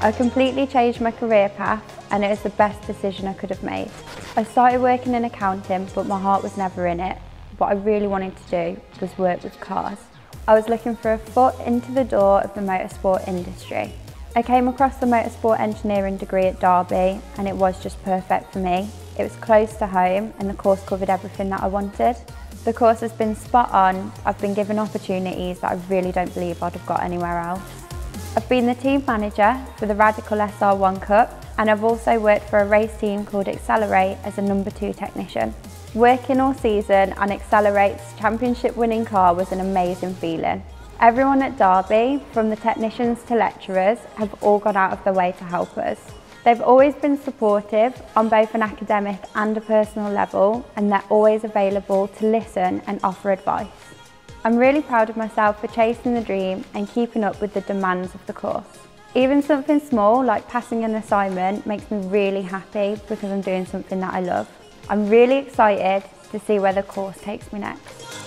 I completely changed my career path and it was the best decision I could have made. I started working in accounting, but my heart was never in it. What I really wanted to do was work with cars. I was looking for a foot into the door of the motorsport industry. I came across the Motorsport Engineering degree at Derby and it was just perfect for me. It was close to home and the course covered everything that I wanted. The course has been spot on. I've been given opportunities that I really don't believe I'd have got anywhere else. I've been the team manager for the Radical SR1 Cup and I've also worked for a race team called Accelerate as a number 2 technician. Working all season on Accelerate's championship winning car was an amazing feeling. Everyone at Derby, from the technicians to lecturers, have all gone out of their way to help us. They've always been supportive on both an academic and a personal level, and they're always available to listen and offer advice. I'm really proud of myself for chasing the dream and keeping up with the demands of the course. Even something small like passing an assignment makes me really happy because I'm doing something that I love. I'm really excited to see where the course takes me next.